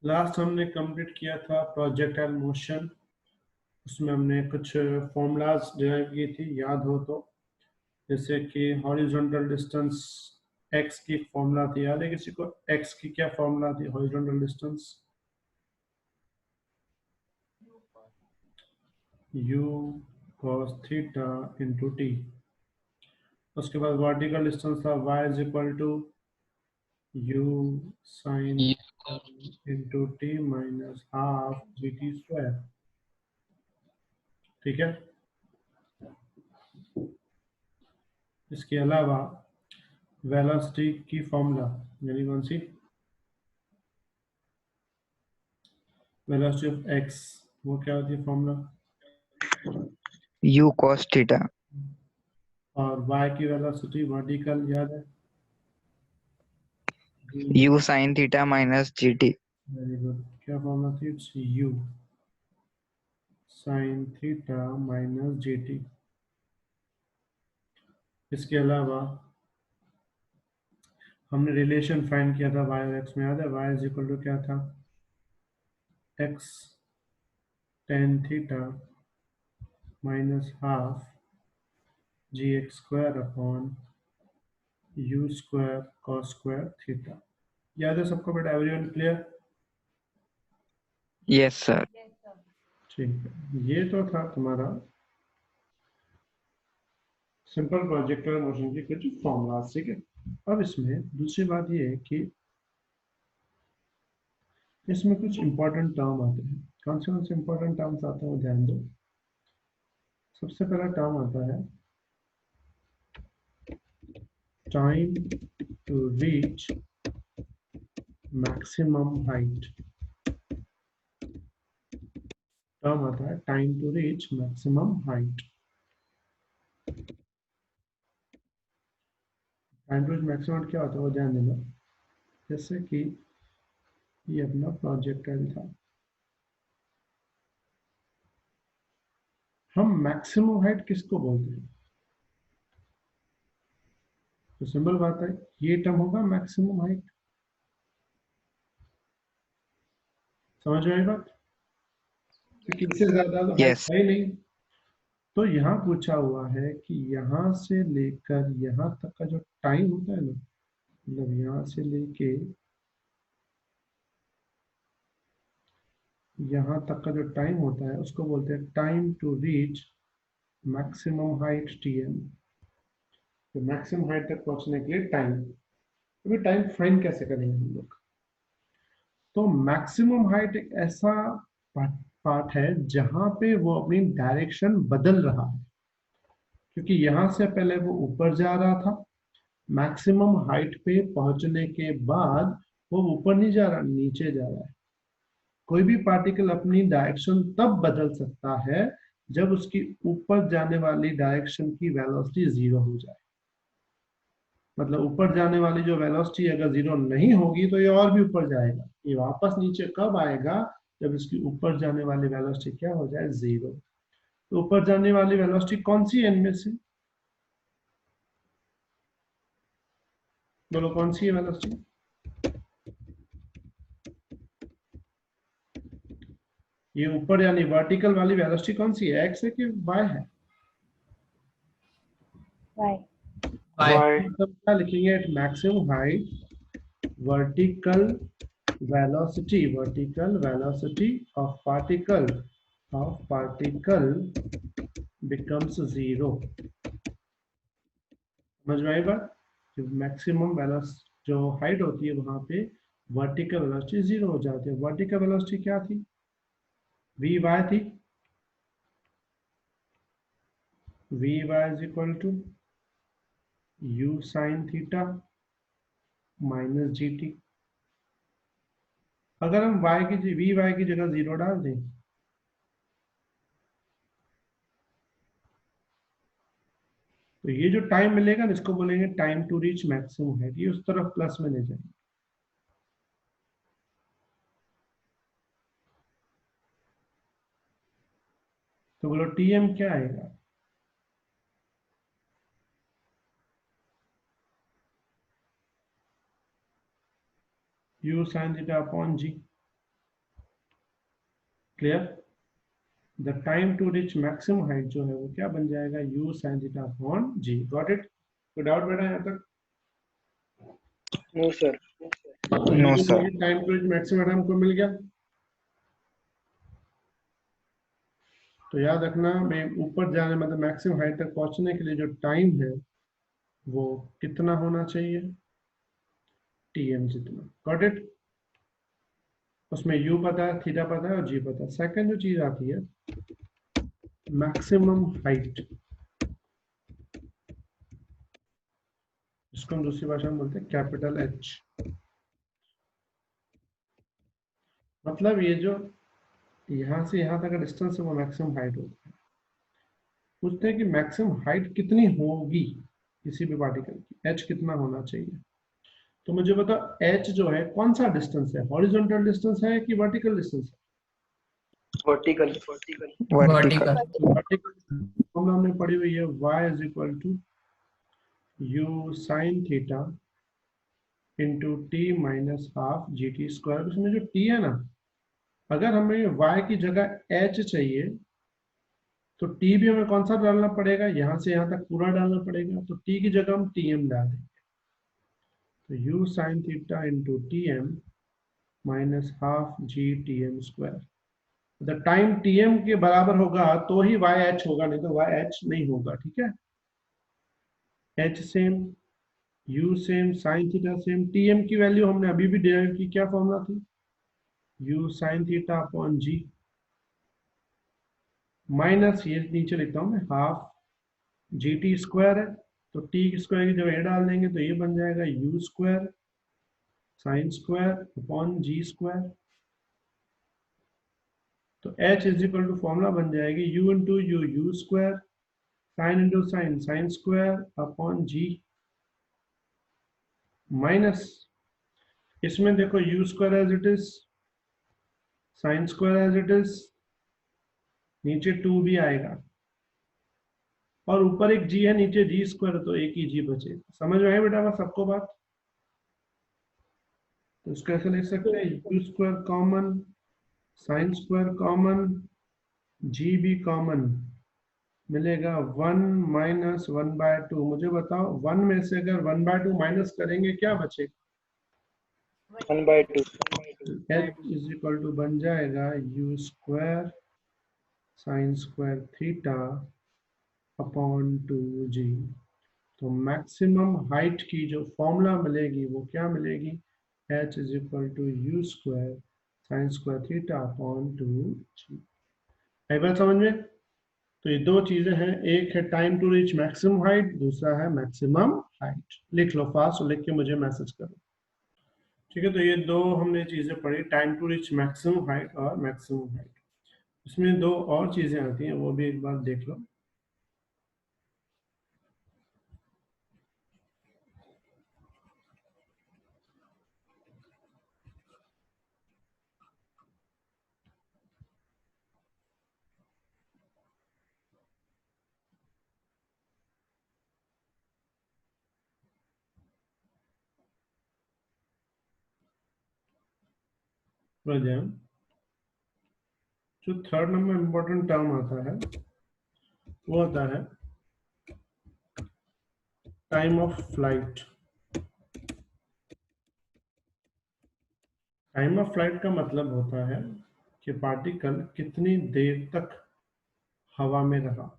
Last हमने complete किया था प्रोजेक्टाइल मोशन। उसमें हमने कुछ फॉर्मूलाज डिराइव की थी, याद हो तो। जैसे कि हॉरिजॉन्टल डिस्टेंस एक्स की फॉर्मूला थी, याद है किसी को? एक्स की क्या फॉर्मूला थी horizontal distance? u cos theta into t. उसके बाद वर्टिकल डिस्टेंस था y is equal to u sine into t minus half g t square. ठीक है। इसके अलावा वेलोसिटी की फॉर्मूला, यानी कौन सी? वेलोसिटी ऑफ एक्स, वो क्या होती है फॉर्मूला? u cos theta. और y की वेलोसिटी वर्टिकल, याद है? u sin theta minus gt। Very good. क्या फॉर्मूला थी? It's u sine theta minus g T. इसके अलावा हमने रिलेशन फाइंड किया था y और x में, याद है? y इज इक्वल टू क्या था? x tan theta minus half g x square upon u square cos square theta. याद है सबको बेटा? Everyone clear? Yes sir. ठीक है, ये तो था तुम्हारा सिंपल प्रोजेक्टाइल मोशन के कुछ फॉर्मूला। ठीक है। अब इसमें दूसरी बात ये है कि इसमें कुछ इंपॉर्टेंट टर्म आते हैं। कौन से इंपॉर्टेंट टर्म्स आते हैं वो ध्यान दो। सबसे पहला टर्म आता है time to reach maximum height. Term आता है time to reach maximum height. Time to reach maximum क्या होता है वो ध्यान देना। जैसे कि ये अपना प्रोजेक्टाइल था, हम मैक्सिमम हाइट किसको बोलते हैं? तो सिंपल बात है, ये टर्म होगा मैक्सिमम हाइट। समझ में आई बात? क्योंकि इससे ज्यादा तो हाइट यस। है ही नहीं। तो यहाँ पूछा हुआ है कि यहाँ से लेकर यहाँ तक का जो टाइम होता है ना, मतलब यहाँ से लेके यहाँ तक का जो टाइम होता है उसको बोलते हैं time to reach maximum height t m. तो मैक्सिमम हाइट तक पहुंचने के लिए टाइम, अभी टाइम फाइंड कैसे करेंगे हम लोग? तो मैक्सिमम हाइट एक ऐसा पार्ट है जहां पे वो अपनी डायरेक्शन बदल रहा है, क्योंकि यहां से पहले वो ऊपर जा रहा था, मैक्सिमम हाइट पे पहुंचने के बाद वो ऊपर नहीं जा रहा, नीचे जा रहा है। कोई भी पार्टिकल अपनी डायरेक्शन तब बदल सकता है जब उसकी ऊपर जाने वाली डायरेक्शन की वेलोसिटी जीरो हो जाए। मतलब ऊपर जाने वाली जो वेलोसिटी अगर जीरो नहीं होगी तो ये और भी ऊपर जाएगा। ये वापस नीचे कब आएगा? जब इसकी ऊपर जाने वाली वेलोसिटी क्या हो जाए? जीरो। तो ऊपर जाने वाली वेलोसिटी कौन सी है इनमें से? बोलो कौन सी है वेलोसिटी? ये ऊपर यानी वर्टिकल वाली वेलोसिटी कौन सी है? एक्स है कि वाई है? y मतलब क्या लिखेंगे? At maximum height vertical velocity of particle becomes zero. समझ में आई बात? मैक्सिमम वेलोसिटी जो हाइट होती है वहां पे वर्टिकल वेलोसिटी जीरो हो जाती है। वर्टिकल वेलोसिटी क्या थी? वी वाई थी। V y is equal to u sine theta minus g t. अगर हम वी वाई की जगह जीरो डाल दें तो ये जो टाइम मिलेगा ना, इसको बोलेंगे time to reach maximum height. ये उस तरफ प्लस में ले जाएंगे। तो बोलो टीएम क्या आएगा? U sine theta upon g. Clear? The time to reach maximum height जो है वो क्या बन जाएगा, u sin theta upon g। Got it? कोई डाउट बेटा यहाँ तक? No sir. तो no u sir. Time to reach maximum height हमको मिल गया। तो याद रखना, मैं ऊपर जाने मतलब मैक्सिमम हाइट तक पहुंचने के लिए जो टाइम है वो कितना होना चाहिए, tm जितना। Got it? उसमें u पता है, थीटा पता है और g पता है। सेकंड जो चीज आती है मैक्सिमम हाइट, इसको हम दूसरी भाषा में बोलते हैं कैपिटल H। मतलब ये जो यहाँ से यहाँ तक का डिस्टेंस है वो मैक्सिमम हाइट होता है। पूछते हैं कि मैक्सिमम हाइट कितनी होगी किसी भी पार्टिकल की, h कितना होना चाहिए। तो मुझे बताओ h जो है कौन सा डिस्टेंस है, हॉरिजॉन्टल डिस्टेंस है कि वर्टिकल डिस्टेंस वर्टिकल। वर्टिकल। है? वर्टिकल फॉर्मूला हमने पढ़ी हुई है, y is equal to u sine theta into t minus half g t square. उसमें जो t है ना, अगर हमें y की जगह h चाहिए तो t भी हमें कौन सा डालना पड़ेगा, यहाँ से यहाँ तक पूरा डालना पड़ेगा। तो t की जगह हम tm डाल देंगे। तो u sine theta into t m minus half g t m square. The time tm के बराबर होगा तो ही वाई एच होगा, नहीं तो वाई एच नहीं होगा। ठीक है? h same, u same, sine theta same. tm की वैल्यू हमने अभी भी डिराइव की, क्या फॉर्मूला थी, u sine theta upon g minus ये नीचे लिखता हूं मैं हाफ जी टी स्क्वायर है। तो टी स्क्वायर की जगह ये डाल देंगे तो ये बन जाएगा u square sine square upon g square. तो h is equal to formula बन जाएगी u into u u square sine into sine sine square upon g minus, इसमें देखो u square as it is, sine square as it is, नीचे 2 भी आएगा और ऊपर एक g है, नीचे जी स्क्वायर, तो एक ही g बचे। समझ में आए बेटा बस सबको बात? तो इसको ऐसे लिख सकते हैं u square common, sine square common, g भी कॉमन, मिलेगा 1 माइनस 1/2। मुझे बताओ 1 में से अगर 1/2 माइनस करेंगे क्या बचेगा? 1/2। h इज इक्वल टू बन जाएगा u square sine square theta upon 2g। तो मैक्सिमम हाइट की जो फॉर्मूला मिलेगी वो क्या मिलेगी, h is equal to u square sine square theta upon 2g। आई बात समझ में? तो ये दो चीजें हैं, एक है time to reach maximum height, दूसरा है मैक्सिमम हाइट। लिख लो फास्ट, लिख के मुझे मैसेज करो। ठीक है? तो ये दो हमने चीजें पढ़ी, time to reach maximum height और मैक्सिमम हाइट। इसमें दो और चीजें आती हैं, वो भी एक बार देख लो। जो थर्ड नंबर इंपॉर्टेंट टर्म आता है वो होता है time of flight. Time of flight का मतलब होता है कि पार्टिकल कितनी देर तक हवा में रहा,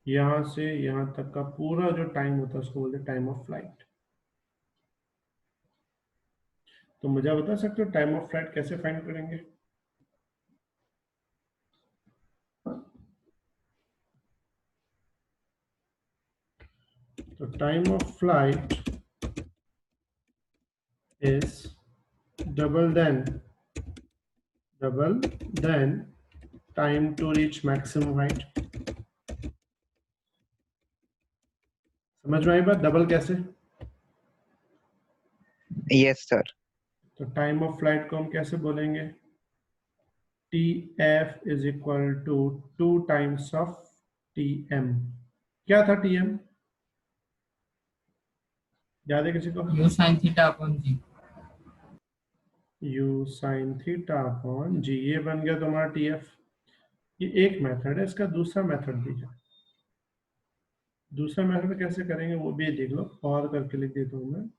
यहां से यहां तक का पूरा जो टाइम होता है उसको बोलते हैं टाइम ऑफ फ्लाइट। तो मुझे बता सकते हो टाइम ऑफ फ्लाइट कैसे फाइंड करेंगे? तो time of flight is double than time to reach maximum height. समझ में आई बात? डबल कैसे? Yes sir. तो टाइम ऑफ फ्लाइट को हम कैसे बोलेंगे, T F is equal to 2 times of T M. क्या था टी एम, याद है किसी को? U sine theta upon g. u sin theta upon g. ये बन गया तुम्हारा टीएफ। ये एक मेथड है, इसका दूसरा मेथड भी है। दूसरा मेथड कैसे करेंगे वो भी देख लो, और करके लिख देता हूं मैं।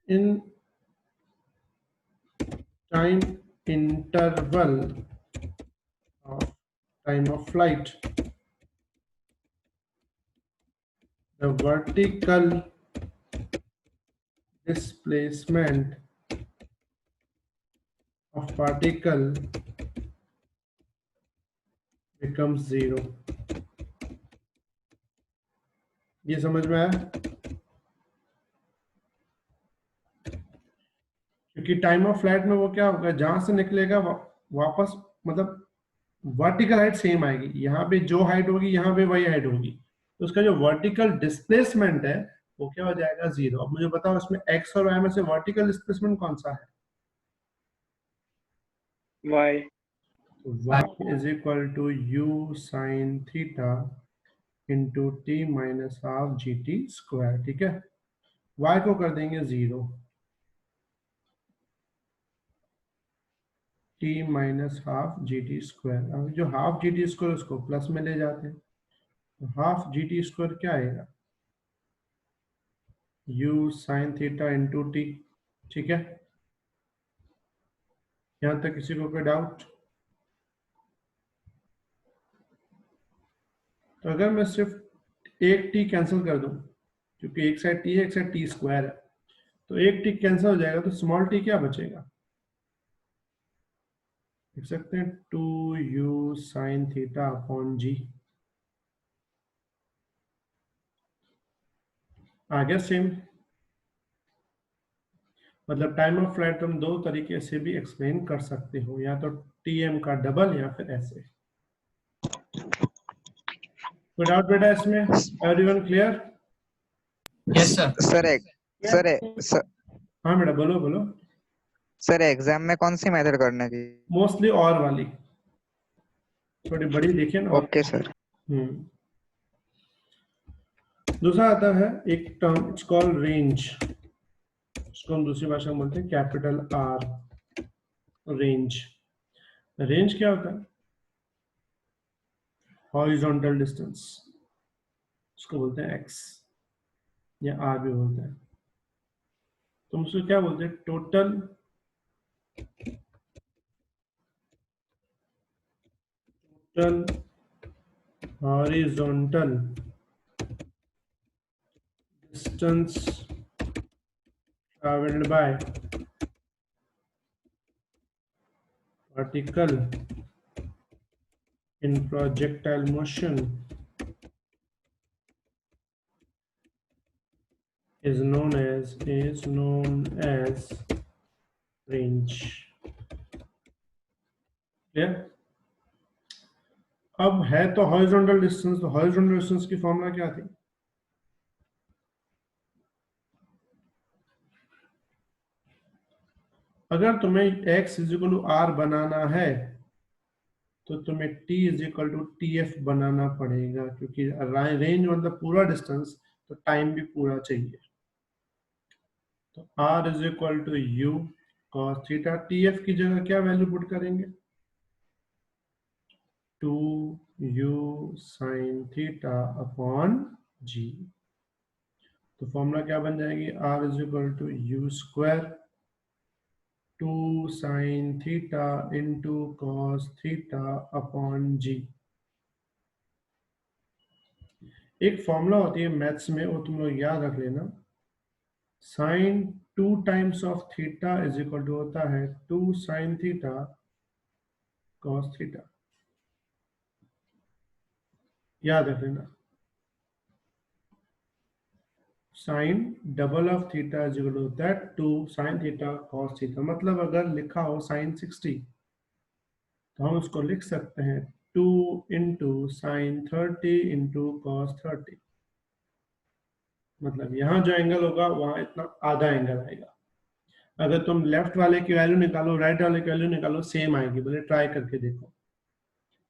In time interval of time of flight, the vertical displacement of particle becomes zero। ये समझ में आया? क्योंकि टाइम ऑफ फ्लाइट में वो क्या होगा, जहां से निकलेगा वापस, मतलब वर्टिकल हाइट सेम आएगी। यहाँ पे जो हाइट होगी यहाँ पे वही हाइट होगी, तो उसका जो वर्टिकल डिस्प्लेसमेंट है वो क्या हो जाएगा, जीरो। अब मुझे बताओ इसमें एक्स और वाई में से वर्टिकल डिस्प्लेसमेंट कौन सा है? y। y is equal to u sin theta into t minus half g t square. ठीक है, y को कर देंगे zero, t minus half g t square. अब जो हाफ जी टी स्क्वायर उसको प्लस में ले जाते हैं, तो हाफ जी टी स्क्वायर क्या आएगा, u sin theta into T. ठीक है, यहां तक किसी को कोई डाउट? तो अगर मैं सिर्फ एक टी कैंसिल कर दूं, क्योंकि एक साइड टी है एक साइड टी स्क्वायर है, तो एक टी कैंसिल हो जाएगा, तो स्मॉल टी क्या बचेगा, लिख सकते हैं 2u sin थीटा अपॉन जी। आ गया सेम। मतलब टाइम ऑफ फ्लाइट तुम दो तरीके से भी एक्सप्लेन कर सकते हो, या तो टीएम का डबल या फिर ऐसे। कोई डाउट बेटा इसमें? Everyone clear? Yes sir. Sir हाँ बेटा, बोलो बोलो। सर एग्जाम में कौन सी मेथड करने की? मोस्टली और वाली, थोड़ी बड़ी देखिए ना। Okay sir. दूसरा आता है एक टर्म, इट्स कॉल्ड रेंज। इसको हम दूसरी भाषा में बोलते हैं कैपिटल आर, रेंज। रेंज क्या होता है? हॉरिजॉन्टल डिस्टेंस, इसको बोलते हैं एक्स, या आर भी बोलते हैं। तुम उसको क्या बोलते हैं, total horizontal distance traveled by particle in projectile motion is known as range। Clear? अब है तो हॉरिजॉन्टल डिस्टेंस, तो हॉरिजॉन्टल डिस्टेंस की फॉर्मूला क्या थी? अगर तुम्हें x is equal to R बनाना है तो तुम्हें t is equal to T F बनाना पड़ेगा, क्योंकि रेंज मतलब पूरा डिस्टेंस, तो टाइम भी पूरा चाहिए। तो r is equal to u cos theta, t f की जगह क्या वैल्यू पुट करेंगे, 2u sin theta upon g। तो फॉर्मूला क्या बन जाएगी, r is equal to u square 2 sin theta into cos theta upon g। एक फॉर्मूला होती है मैथ्स में, वो तुम लोग याद रख लेना, sine 2 times of theta is equal to होता है 2 sin थीटा cos थीटा। याद रख लेना, sine double of theta is equal to होता है 2 sin थीटा cos थीटा। मतलब अगर लिखा हो साइन 60, तो हम उसको लिख सकते हैं 2 इंटू साइन 30 इंटू cos 30। मतलब यहाँ जो एंगल होगा वहां इतना आधा एंगल आएगा। अगर तुम लेफ्ट वाले की वैल्यू निकालो, राइट वाले की वैल्यू निकालो, सेम आएगी। बोले ट्राई करके देखो।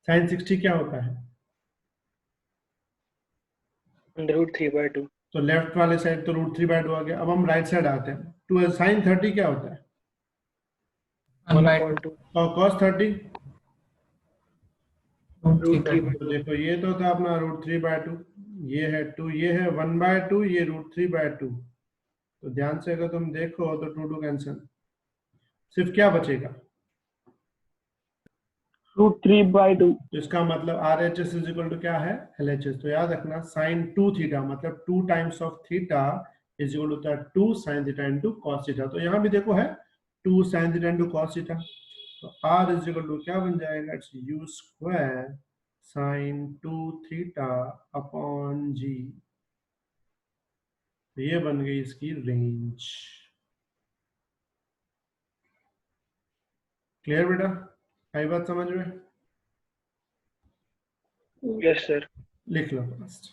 साइन 60 क्या होता है, √3/2। तो लेफ्ट वाले साइड तो √3/2 आ गया। अब हम राइट साइड आते हैं। टू sin 30 क्या होता है? 1/2 और cos 30? √3/2 तो देखो ये तो था अपना √3/2, ये है 2, ये है 1/2, ये √3/2। तो ध्यान से अगर तुम देखो तो 2 कैंसिल, सिर्फ क्या बचेगा? √3/2। तो इसका मतलब RHS इज इक्वल टू क्या है? LHS। तो याद रखना sin 2 थीटा मतलब 2 times of theta is equal to 2 sin theta into cos theta. तो यहाँ भी देखो है 2 sin theta into cos theta. तो R इज इक्वल टू क्या बन जाएगा? It's u² sin 2 theta upon g। तो ये बन गई इसकी रेंज। क्लियर बेटा? आई बात समझ में? Yes sir. लिख लो फर्स्ट।